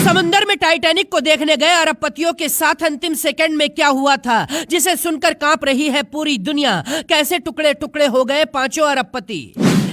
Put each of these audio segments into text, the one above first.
समंदर में टाइटैनिक को देखने गए अरबपतियों के साथ अंतिम सेकंड में क्या हुआ था, जिसे सुनकर कांप रही है पूरी दुनिया। कैसे टुकड़े टुकड़े हो गए पांचों अरबपति।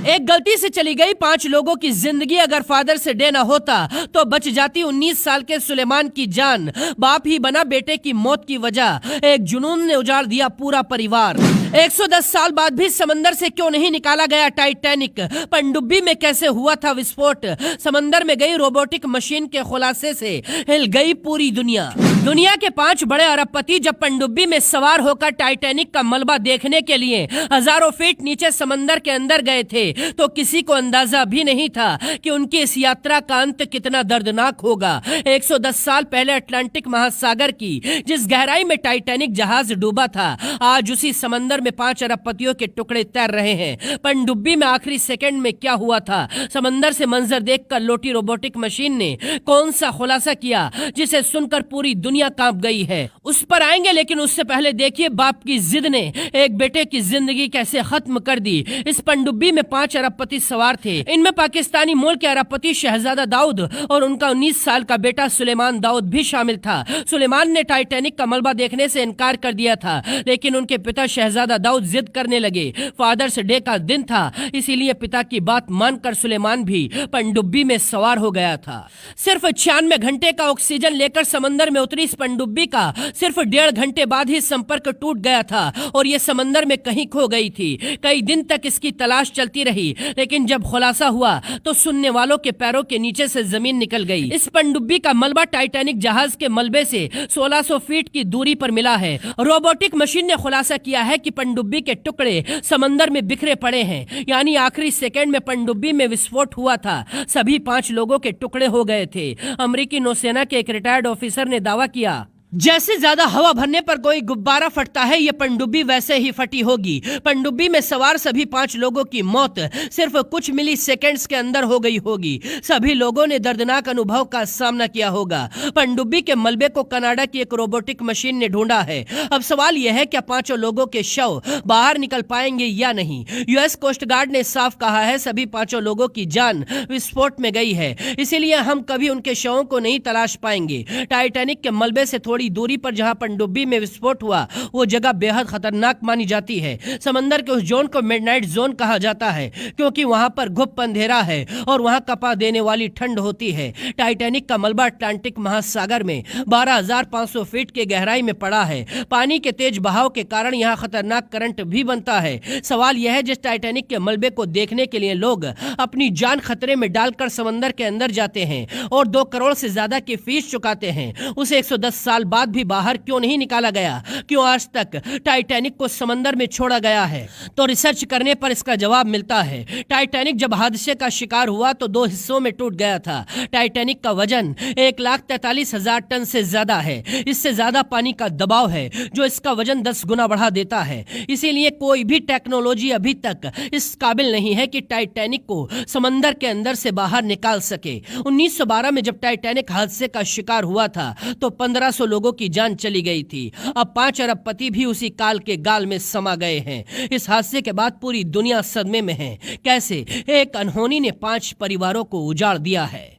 एक गलती से चली गई 5 लोगों की जिंदगी। अगर फादर्स डे न होता तो बच जाती 19 साल के सुलेमान की जान। बाप ही बना बेटे की मौत की वजह। एक जुनून ने उजाड़ दिया पूरा परिवार। 110 साल बाद भी समंदर से क्यों नहीं निकाला गया टाइटैनिक। पनडुब्बी में कैसे हुआ था विस्फोट। समंदर में गई रोबोटिक मशीन के खुलासे से हिल गई पूरी दुनिया। दुनिया के 5 बड़े अरबपति जब पनडुब्बी में सवार होकर टाइटैनिक का मलबा देखने के लिए हजारों फीट नीचे समंदर के अंदर गए थे तो किसी को अंदाजा भी नहीं था कि उनकी इस यात्रा का अंत कितना दर्दनाक होगा। 110 साल पहले अटलांटिक महासागर की जिस गहराई में टाइटैनिक जहाज डूबा था, आज उसी समंदर में 5 अरबपतियों के टुकड़े तैर रहे हैं। पनडुब्बी में आखिरी सेकंड में क्या हुआ था। समंदर से मंजर देखकर लोटी रोबोटिक मशीन ने कौन सा खुलासा किया जिसे सुनकर पूरी दुनिया कांप गई है। उस पर आएंगे, लेकिन उससे पहले देखिए बाप की जिद ने एक बेटे की जिंदगी कैसे खत्म कर दी। इस पनडुब्बी में 5 अरबपति सवार थे। इनमें पाकिस्तानी मूल के अरबपति शहजादा दाऊद और उनका 19 साल का बेटा सुलेमान दाऊद भी शामिल था। सुलेमान ने टाइटैनिक का मलबा देखने से इनकार कर दिया था, लेकिन उनके पिता शहजादा दाऊद जिद करने लगे। फादर्स डे का दिन था, इसीलिए पिता की बात मानकर सुलेमान भी पनडुब्बी में सवार हो गया था। सिर्फ 96 घंटे का ऑक्सीजन लेकर समंदर में उतरी इस पनडुब्बी का सिर्फ 1.5 घंटे बाद ही संपर्क टूट गया था और ये समंदर में कहीं खो गई थी। कई दिन तक इसकी तलाश चलती रही, लेकिन जब खुलासा हुआ तो सुनने वालों के पैरों के नीचे से जमीन निकल गई। इस पनडुब्बी का मलबा टाइटैनिक जहाज के मलबे से 1600 फीट की दूरी पर मिला है। रोबोटिक मशीन ने खुलासा किया है कि पनडुब्बी के टुकड़े समंदर में बिखरे पड़े हैं, यानी आखिरी सेकंड में पनडुब्बी में विस्फोट हुआ था। सभी 5 लोगों के टुकड़े हो गए थे। अमेरिकी नौसेना के एक रिटायर्ड ऑफिसर ने दावा किया, जैसे ज्यादा हवा भरने पर कोई गुब्बारा फटता है, ये पनडुब्बी वैसे ही फटी होगी। पनडुब्बी में सवार सभी 5 लोगों की मौत सिर्फ कुछ मिली सेकेंड्स के अंदर हो गई होगी। सभी लोगों ने दर्दनाक अनुभव का सामना किया होगा। पनडुब्बी के मलबे को कनाडा की एक रोबोटिक मशीन ने ढूंढा है। अब सवाल यह है क्या 5 लोगों के शव बाहर निकल पाएंगे या नहीं। यूएस कोस्ट गार्ड ने साफ कहा है सभी 5 लोगों की जान विस्फोट में गई है, इसीलिए हम कभी उनके शवों को नहीं तलाश पाएंगे। टाइटैनिक के मलबे से थोड़ी दूरी पर जहां पनडुब्बी में विस्फोट हुआ वो जगह बेहद खतरनाक मानी जाती है। समंदर के उस जोन को मिडनाइट जोन कहा जाता है, क्योंकि वहां पर गुप्त अंधेरा है और वहां कपा देने वाली ठंड होती है। टाइटैनिक का मलबा अटलांटिक महासागर में 12,500 फीट के गहराई में पड़ा है। पानी के तेज बहाव के कारण यहाँ खतरनाक करंट भी बनता है। सवाल यह है, जिस टाइटैनिक के मलबे को देखने के लिए लोग अपनी जान खतरे में डालकर समंदर के अंदर जाते हैं और 2 करोड़ से ज्यादा की फीस चुकाते हैं, उसे 110 साल बाद भी बाहर क्यों नहीं निकाला गया। क्यों आज तक टाइटैनिक को समंदर में छोड़ा गया है। तो रिसर्च करने पर इसका जवाब मिलता है। टाइटैनिक जब हादसे का शिकार हुआ तो 2 हिस्सों में टूट गया था। टाइटैनिक का वजन 1,43,000 टन से ज्यादा है। इससे ज्यादा पानी का दबाव है जो इसका वजन 10 गुना बढ़ा देता है। इसीलिए कोई भी टेक्नोलॉजी अभी तक इस काबिल नहीं है कि टाइटैनिक को समंदर के अंदर से बाहर निकाल सके। 1912 में जब टाइटैनिक हादसे का शिकार हुआ था तो 1500 लोगों की जान चली गई थी। अब 5 अरबपति भी उसी काल के गाल में समा गए हैं। इस हादसे के बाद पूरी दुनिया सदमे में है। कैसे एक अनहोनी ने 5 परिवारों को उजाड़ दिया है।